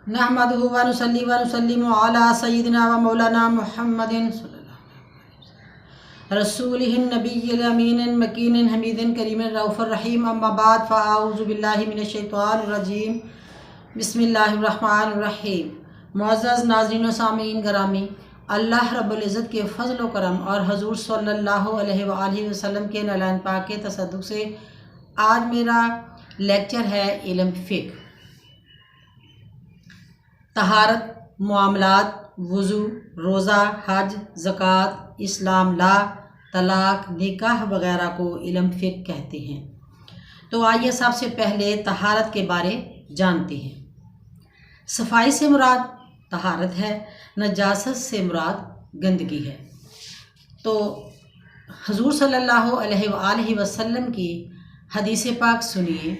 नहमदुहु व नुसल्ली व नुसल्लिमु अला सय्यिदिना व मौलाना मुहम्मदिन रसूलिहिन नबिय्यिल अमीनिन मकीनिन हमीदिन करीमिन रऊफुर रहीम अम्मा बाद फ़अऊज़ु बिल्लाहि मिनश शैतानिर रजीम बिस्मिल्लाहिर रहमानिर रहीम। मुअज़्ज़ज़ नाज़रीन व सामीन ग्रामी, अल्लाह रब्बुल इज़्ज़त के फ़ज़ल व करम और हज़ूर सल्लल्लाहु अलैहि व आलिहि वसल्लम के नालान पाक के तसद्दुक़ से आज मेरा लेक्चर है इल्म फ़िक़्ह, तहारत, मामलात, वज़ू, रोज़ा, हज, ज़कात, इस्लाम, ला, तलाक, निकाह वगैरह को इल्म फ़िक़्ह कहते हैं। तो आइए सबसे पहले तहारत के बारे जानते हैं। सफाई से मुराद तहारत है, नजासत से मुराद गंदगी है। तो हुज़ूर सल्लल्लाहु अलैहि वसल्लम की हदीस पाक सुनिए।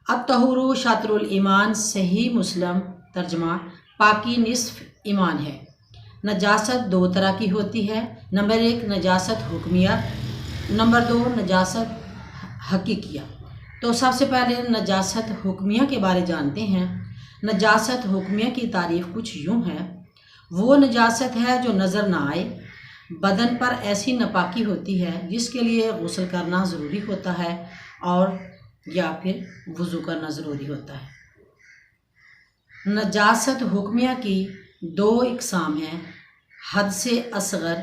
अत्तहुरु शातरुल ईमान, सही मुस्लिम तर्जमा, पाकी निस्फ ईमान है। नजासत दो तरह की होती है। नंबर एक नजासत हुक्मिया, नंबर दो नजासत हकीकिया। तो सबसे पहले नजासत हुक्मिया के बारे जानते हैं। नजासत हुक्मिया की तारीफ़ कुछ यूँ है, वो नजासत है जो नज़र ना आए, बदन पर ऐसी नापाकी होती है जिसके लिए गुस्ल करना ज़रूरी होता है और या फिर वज़ू करना ज़रूरी होता है। नजासत हुक्मिया की दो इक़साम हैं। हद से असग़र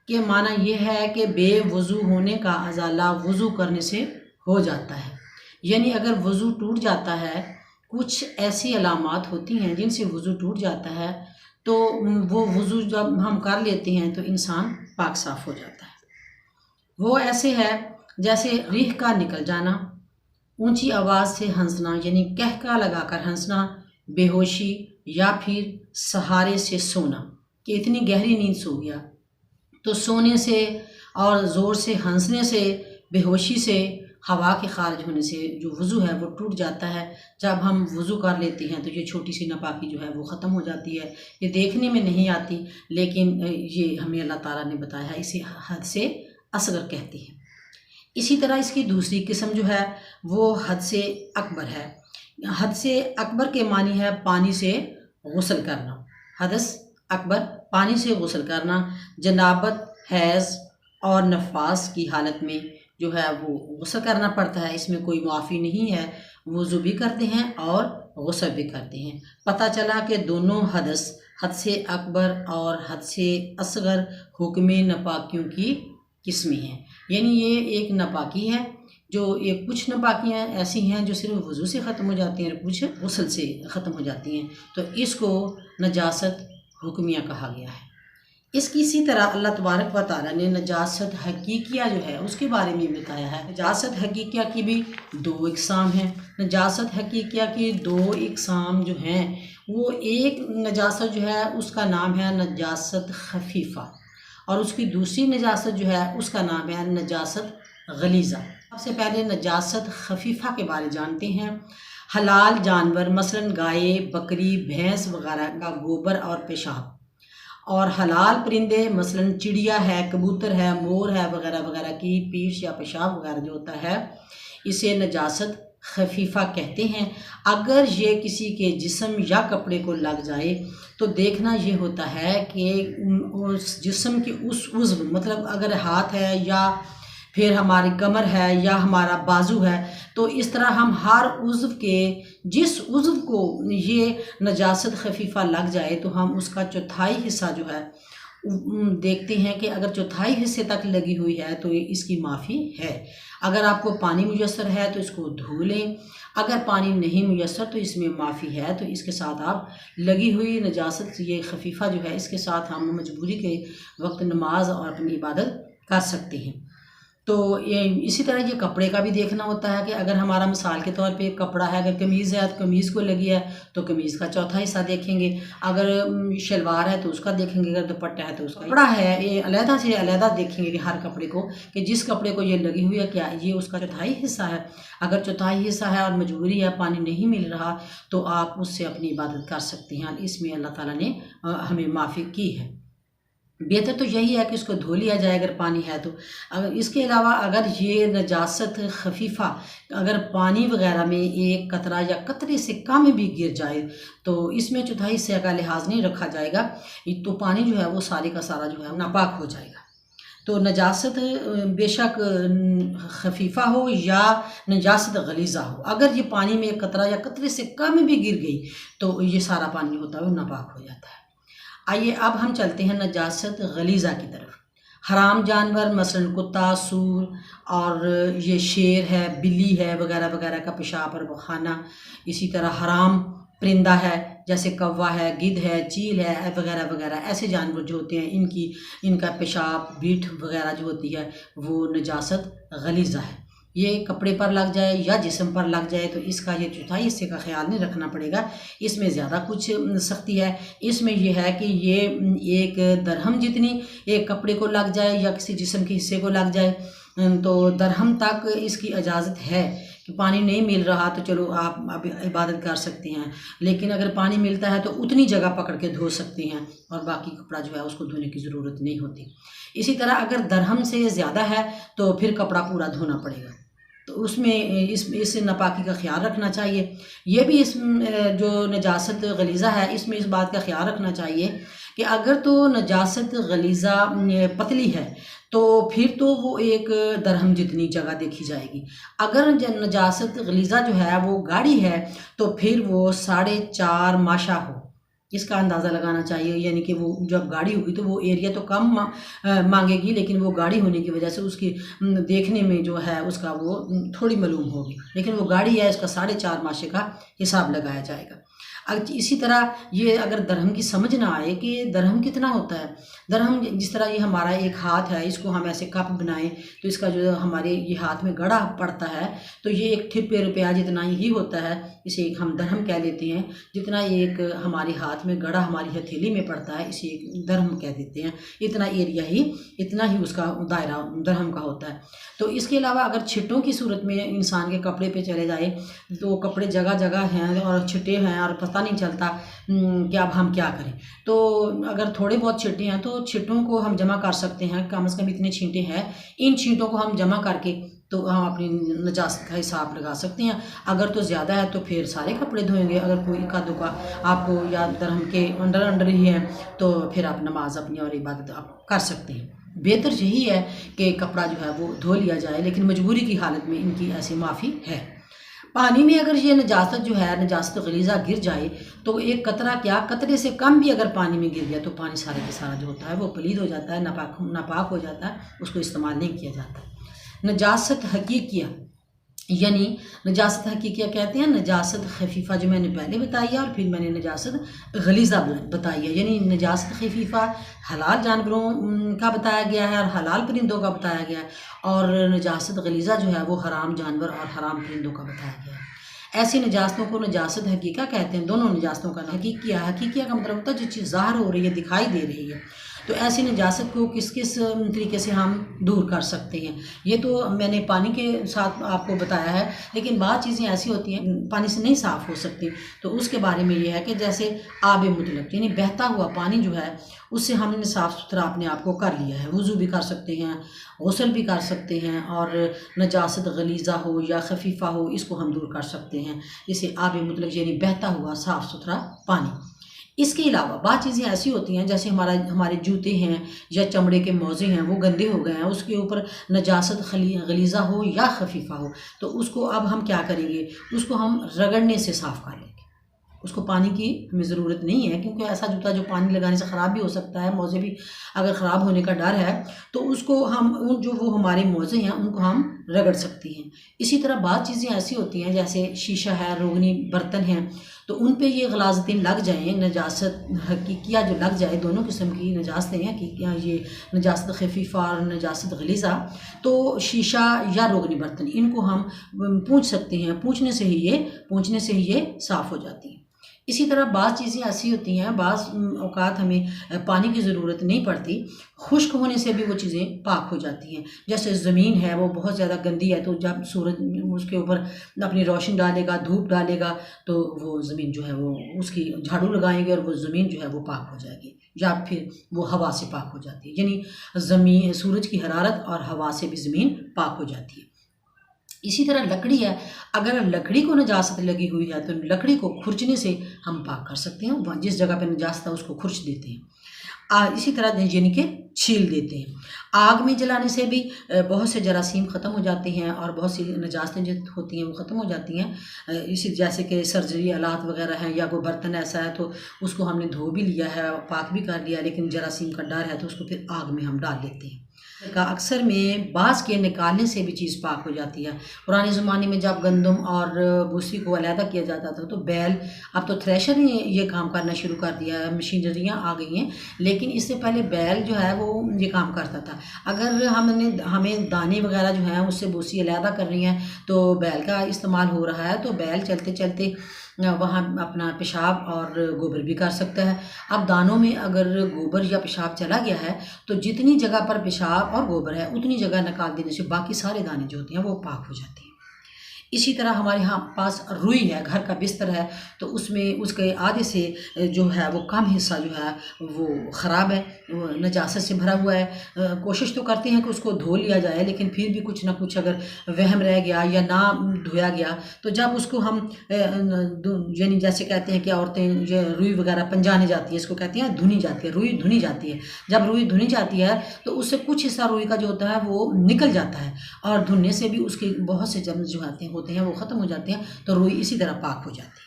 के माना यह है कि बेवज़ू होने का अज़ाला वज़ू करने से हो जाता है, यानी अगर वज़ू टूट जाता है, कुछ ऐसी अलामात होती हैं जिनसे वज़ू टूट जाता है, तो वो वज़ू जब हम कर लेते हैं तो इंसान पाक साफ़ हो जाता है। वो ऐसे है जैसे रिह का निकल जाना, ऊंची आवाज़ से हंसना यानी कहका लगाकर हंसना, बेहोशी या फिर सहारे से सोना कि इतनी गहरी नींद सो गया। तो सोने से और ज़ोर से हंसने से, बेहोशी से, हवा के खारिज होने से जो वज़ू है वो टूट जाता है। जब हम वज़ू कर लेते हैं तो ये छोटी सी नापाकी जो है वो ख़त्म हो जाती है। ये देखने में नहीं आती, लेकिन ये हमें अल्लाह ताला ने बताया है, इसे हद से असग़र कहते हैं। इसी तरह इसकी दूसरी किस्म जो है वो हद से अकबर है। हद से अकबर के मानी है पानी से गुस्ल करना। हदस अकबर पानी से गुस्ल करना, जनाबत, हैज़ और नफास की हालत में जो है वो गुस्ल करना पड़ता है। इसमें कोई माफ़ी नहीं है, वज़ू भी करते हैं और गुस्ल भी करते हैं। पता चला कि दोनों हदस, हद से अकबर और हद से असग़र, हुक्म नापाकियों की किस्में हैं। यानी ये एक नापाकी है जो एक कुछ नापाकियाँ ऐसी हैं जो सिर्फ वज़ू से ख़त्म हो जाती हैं और कुछ गुस्ल से ख़त्म हो जाती हैं। तो इसको नजासत हुक्मिया कहा गया है। इसकी इसी तरह अल्लाह तबारक व तआला ने नजासत हकीकिया जो है उसके बारे में बताया है। नजासत हकीकिया की भी दो इक़साम हैं। नजासत हकीकिया की दो इक़साम जो हैं वो एक नजासत जो है उसका नाम है नजासत खफीफ़ा और उसकी दूसरी नजासत जो है उसका नाम है नजासत गलीज़ा। सबसे पहले नजासत खफीफ़ा के बारे जानते हैं। हलाल जानवर मसलन गाय, बकरी, भैंस वगैरह का गोबर और पेशाब, और हलाल परिंदे मसलन चिड़िया है, कबूतर है, मोर है वगैरह वगैरह की पीठ या पेशाब वगैरह जो होता है, इसे नजासत खफीफ़ा कहते हैं। अगर ये किसी के जिस्म या कपड़े को लग जाए तो देखना ये होता है कि उस जिस्म के उस उज़्व, मतलब अगर हाथ है या फिर हमारी कमर है या हमारा बाजू है, तो इस तरह हम हर उज़्व के जिस उज़्व को ये नजासत खफीफ़ा लग जाए तो हम उसका चौथाई हिस्सा जो है देखते हैं कि अगर चौथाई हिस्से तक लगी हुई है तो इसकी माफ़ी है। अगर आपको पानी मुयस्सर है तो इसको धो लें, अगर पानी नहीं मुयस्सर तो इसमें माफ़ी है। तो इसके साथ आप लगी हुई नजासत ये खफीफ़ा जो है इसके साथ हम मजबूरी के वक्त नमाज और अपनी इबादत कर सकते हैं। तो ये इसी तरह ये कपड़े का भी देखना होता है कि अगर हमारा मिसाल के तौर पे कपड़ा है, अगर कमीज़ है तो कमीज़ को लगी है तो कमीज़ का चौथा हिस्सा देखेंगे, अगर शलवार है तो उसका देखेंगे, अगर दुपट्टा है तो उसका। कपड़ा है ये अलहदा से अलहदा देखेंगे कि हर कपड़े को, कि जिस कपड़े को ये लगी हुई है क्या ये उसका चौथाई हिस्सा है। अगर चौथाई हिस्सा है और मजबूरी है, पानी नहीं मिल रहा, तो आप उससे अपनी इबादत कर सकते हैं। इसमें अल्लाह ताला ने हमें माफ़ी की है। बेहतर तो यही है कि उसको धो लिया जाए अगर पानी है तो। अगर इसके अलावा अगर ये नजासत खफीफ़ा अगर पानी वगैरह में एक कतरा या कतरे से कम भी गिर जाए तो इसमें चौथाई हिस्से का लिहाज नहीं रखा जाएगा, तो पानी जो है वो सारे का सारा जो है नापाक हो जाएगा। तो नजासत बेशक खफीफ़ा हो या नजासत गलीज़ा हो, अगर ये पानी में एक कतरा या कतरे से कम भी गिर गई तो ये सारा पानी जो होता है वो नापाक हो जाता है। आइए अब हम चलते हैं नजासत गलीज़ा की तरफ। हराम जानवर मसलन कुत्ता, सूर और ये शेर है, बिल्ली है वगैरह वगैरह का पेशाब और खाना, इसी तरह हराम परिंदा है जैसे कौवा है, गिद्ध है, चील है वगैरह वगैरह, ऐसे जानवर जो होते हैं इनका पेशाब बीठ वगैरह जो होती है वो नजासत गलीज़ा है। ये कपड़े पर लग जाए या जिस्म पर लग जाए तो इसका ये चौथाई हिस्से का ख्याल नहीं रखना पड़ेगा, इसमें ज़्यादा कुछ सख्ती है। इसमें यह है कि ये एक दरहम जितनी एक कपड़े को लग जाए या किसी जिस्म के हिस्से को लग जाए तो दरहम तक इसकी इजाज़त है कि पानी नहीं मिल रहा तो चलो आप अब इबादत कर सकते हैं, लेकिन अगर पानी मिलता है तो उतनी जगह पकड़ के धो सकते हैं और बाकी कपड़ा जो है उसको धोने की ज़रूरत नहीं होती। इसी तरह अगर दरहम से ज़्यादा है तो फिर कपड़ा पूरा धोना पड़ेगा, तो उसमें इस नापाकी का ख्याल रखना चाहिए। ये भी इस जो नजासत गलीज़ा है इसमें इस बात का ख्याल रखना चाहिए कि अगर तो नजासत गलीज़ा पतली है तो फिर तो वो एक दरहम जितनी जगह देखी जाएगी। अगर नजासत गलीज़ा जो है वो गाढ़ी है तो फिर वो 4.5 माशा हो, इसका अंदाज़ा लगाना चाहिए। यानी कि वो जब गाढ़ी होगी तो वो एरिया तो कम मांगेगी, लेकिन वो गाढ़ी होने की वजह से उसकी देखने में जो है उसका वो थोड़ी मालूम होगी, लेकिन वो गाढ़ी है, इसका 4.5 माशे का हिसाब लगाया जाएगा। इसी तरह ये अगर दरहम की समझ ना आए कि दरहम कितना होता है, दरहम जिस तरह ये हमारा एक हाथ है, इसको हम ऐसे कप बनाएं तो इसका जो हमारे ये हाथ में गड़ा पड़ता है तो ये एक ठिप्पे रुपया जितना ही होता है, इसे एक हम दरहम कह देते हैं। जितना एक हमारे हाथ में गड़ा हमारी हथेली में पड़ता है इसे एक दरहम कह देते हैं, इतना एरिया ही इतना ही उसका दायरा दरहम का होता है। तो इसके अलावा अगर छिट्टों की सूरत में इंसान के कपड़े पे चले जाए तो कपड़े जगह जगह हैं और छिट्टे हैं और पता नहीं चलता कि अब हम क्या करें। तो अगर थोड़े बहुत छींटे हैं तो छींटों को हम जमा कर सकते हैं, कम से कम इतने छींटे हैं, इन छींटों को हम जमा करके तो हम अपनी नजास्त का हिसाब लगा सकते हैं। अगर तो ज़्यादा है तो फिर सारे कपड़े धोएंगे, अगर कोई इक्का दुक्का आपको या दरहम के अंडर ही है तो फिर आप नमाज अपनी और इबादत आप कर सकते हैं। बेहतर यही है कि कपड़ा जो है वो धो लिया जाए, लेकिन मजबूरी की हालत में इनकी ऐसी माफ़ी है। पानी में अगर ये नजासत जो है नजासत गलीज़ा गिर जाए तो एक कतरा क्या कतरे से कम भी अगर पानी में गिर गया तो पानी सारे के सारा जो होता है वो पलीद हो जाता है, नापाक हो जाता है, उसको इस्तेमाल नहीं किया जाता। नजासत हकीकिया यानी नजासत हकीकिया कहते हैं नजासत खफीफ़ा जो मैंने पहले बताई है और फिर मैंने नजासत गलीज़ा बताई है। यानी नजासत खफीफ़ा हलाल जानवरों का बताया गया है और हलाल परिंदों का बताया गया है, और नजासत गलीज़ा जो है वो हराम जानवर और हराम परिंदों का बताया गया है। ऐसी नजास्तों को नजासत हकीका कहते हैं। दोनों नजास्तों का हकीकिया का मतलब होता है जो चीज़ ज़ाहिर हो रही है, दिखाई दे रही है। तो ऐसी नजासत को किस किस तरीके से हम दूर कर सकते हैं, ये तो मैंने पानी के साथ आपको बताया है, लेकिन बहुत चीज़ें ऐसी होती हैं पानी से नहीं साफ़ हो सकती। तो उसके बारे में ये है कि जैसे आब मुतलक यानी बहता हुआ पानी जो है उससे हमने साफ़ सुथरा अपने आप को कर लिया है, वज़ू भी कर सकते हैं, गुस्ल भी कर सकते हैं, और नजासत गलीज़ा हो या खफीफ़ा हो इसको हम दूर कर सकते हैं। इसे आब मुतलक यानी बहता हुआ साफ़ सुथरा पानी। इसके अलावा बहुत चीज़ें ऐसी होती हैं जैसे हमारे जूते हैं या चमड़े के मोज़े हैं वो गंदे हो गए हैं, उसके ऊपर नजासत गलीज़ा हो या खफीफ़ा हो तो उसको अब हम क्या करेंगे, उसको हम रगड़ने से साफ़ कर लेंगे। उसको पानी की हमें ज़रूरत नहीं है, क्योंकि ऐसा जूता जो पानी लगाने से ख़राब भी हो सकता है, मोज़े भी अगर ख़राब होने का डर है तो उसको हम जो वो हमारे मोज़े हैं उनको हम रगड़ सकती हैं। इसी तरह बहुत चीज़ें ऐसी होती हैं जैसे शीशा है, रोगनी बर्तन हैं, तो उन पे ये गलाज़तें लग जाएँ, नजासत हकीकिया जो लग जाए, दोनों किस्म की नजासतें हैं हकीकिया, ये नजासत खफीफ़ा और नजासत गलीज़ा, तो शीशा या रोगनी बर्तन इनको हम पूंछ सकते हैं, पूंछने से ही ये साफ़ हो जाती है। इसी तरह बाज़ चीज़ें ऐसी होती हैं, बाज़ औक़ात हमें पानी की ज़रूरत नहीं पड़ती, खुश्क होने से भी वो चीज़ें पाक हो जाती हैं। जैसे ज़मीन है वो बहुत ज़्यादा गंदी है, तो जब सूरज उसके ऊपर अपनी रोशनी डालेगा, धूप डालेगा, तो वो ज़मीन जो है वो उसकी झाड़ू लगाएंगे और वो ज़मीन जो है वो पाक हो जाएगी, या फिर वो हवा से पाक हो जाती है। यानी ज़मीन, सूरज की हरारत और हवा से भी ज़मीन पाक हो जाती है। इसी तरह लकड़ी है, अगर लकड़ी को नजास्त लगी हुई है तो लकड़ी को खुरचने से हम पाक कर सकते हैं। जिस जगह पे नजास्त है उसको खुरच देते हैं। इसी तरह यानी कि छील देते हैं। आग में जलाने से भी बहुत से जरासीम ख़त्म हो जाते हैं और बहुत सी नजास्तें जो होती हैं वो ख़त्म हो जाती हैं। इसी जैसे कि सर्जरी आलात वगैरह हैं, या कोई बर्तन ऐसा है तो उसको हमने धो भी लिया है, पाक भी कर लिया, लेकिन जरासीम का डर है तो उसको फिर आग में हम डाल लेते हैं। का अक्सर में बाँस के निकालने से भी चीज़ पाक हो जाती है। पुराने ज़माने में जब गंदम और भूसी को अलहदा किया जाता था तो बैल, अब तो थ्रेशर ने ये काम करना शुरू कर दिया है, मशीनरियाँ आ गई हैं, लेकिन इससे पहले बैल जो है वो ये काम करता था। अगर हमें दाने वगैरह जो हैं उससे भूसी अलहदा करनी है तो बैल का इस्तेमाल हो रहा है, तो बैल चलते चलते वहाँ अपना पेशाब और गोबर भी कर सकता है। अब दानों में अगर गोबर या पेशाब चला गया है तो जितनी जगह पर पेशाब और गोबर है उतनी जगह निकाल देने से बाकी सारे दाने जो होते हैं वो पाक हो जाते हैं। इसी तरह हमारे यहाँ पास रुई है, घर का बिस्तर है, तो उसमें उसके आधे से जो है वो कम हिस्सा जो है वो ख़राब है, वो नजासत से भरा हुआ है। कोशिश तो करते हैं कि उसको धो लिया जाए, लेकिन फिर भी कुछ ना कुछ अगर वहम रह गया या ना धोया गया तो जब उसको हम यानी जैसे कहते हैं कि औरतें जो रुई वगैरह पंजाने जाती है, इसको कहती हैं धुनी जाती है, रुई धुनी जाती है। जब रुई धुनी जाती है तो उससे कुछ हिस्सा रुई का जो होता है वो निकल जाता है, और धुलने से भी उसके बहुत से जर्म्स जो होते हैं वो ख़त्म हो जाते हैं, तो रुई इसी तरह पाक हो जाती है।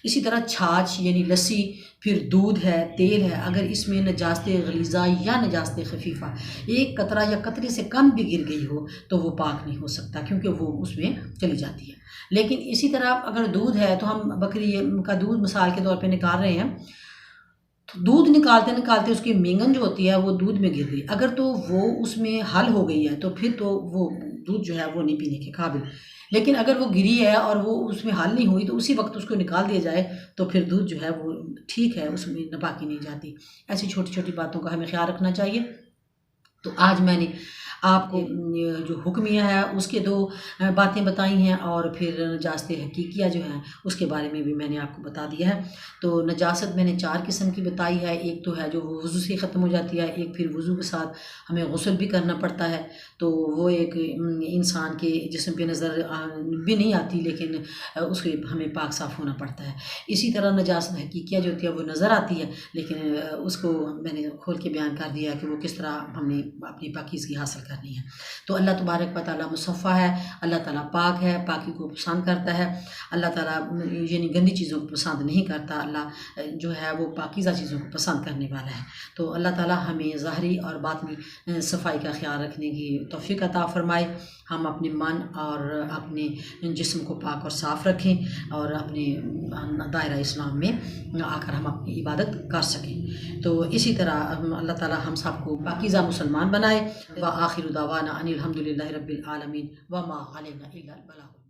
इसी तरह छाछ यानी लस्सी, फिर दूध है, तेल है, अगर इसमें नजास्त गलीज़ा या नजास्त खफीफ़ा एक कतरा या कतरे से कम भी गिर गई हो तो वो पाक नहीं हो सकता, क्योंकि वो उसमें चली जाती है। लेकिन इसी तरह अगर दूध है तो हम बकरी का दूध मिसाल के तौर पे निकाल रहे हैं, तो दूध निकालते निकालते उसकी मेंगन जो होती है वो दूध में गिर गई, अगर तो वो उसमें हल हो गई है तो फिर तो वो दूध जो है वो नहीं पीने के काबिल। लेकिन अगर वो गिरी है और वो उसमें हल नहीं हुई तो उसी वक्त उसको निकाल दिया जाए तो फिर दूध जो है वो ठीक है, उसमें नापाकी नहीं जाती। ऐसी छोटी छोटी बातों का हमें ख्याल रखना चाहिए। तो आज मैंने आपको जो हुक्मिया है उसके दो बातें बताई हैं, और फिर नजास्त हकीकिया जो हैं उसके बारे में भी मैंने आपको बता दिया है। तो नजासत मैंने 4 किस्म की बताई है। एक तो है जो वज़ू से ख़त्म हो जाती है, एक फिर वज़ू के साथ हमें गुस्ल भी करना पड़ता है, तो वो एक इंसान के जिस्म पे नज़र भी नहीं आती, लेकिन उसके हमें पाक साफ़ होना पड़ता है। इसी तरह नजासत हकीकिया जो होती है वो नज़र आती है, लेकिन उसको मैंने खोल के बयान कर दिया कि वो किस तरह हमने अपनी पाकीज़गी हासिल करनी है। तो अल्लाह तबारक व तआला मुसफ़्फ़ा है, अल्लाह ताला पाक है, पाकी को पसंद करता है। अल्लाह ताला यानी गंदी चीज़ों को पसंद नहीं करता, अल्लाह जो है वो पाकीज़ा चीज़ों को पसंद करने वाला है। तो अल्लाह ताला हमें ज़ाहरी और बातिनी सफाई का ख्याल रखने की तौफ़ीक़ अता फ़रमाए। हम अपने मन और अपने जिस्म को पाक और साफ़ रखें और अपने दायरा इस्लाम में आकर हम अपनी इबादत कर सकें। तो इसी तरह अल्लाह ताला हम सबको पाकीज़ा मुसलमान बनाए। व आखिर दावाना अनिल हम्दुलिल्लाहि रब्बिल आलमीन व मा अलैना इल्लल बलाग।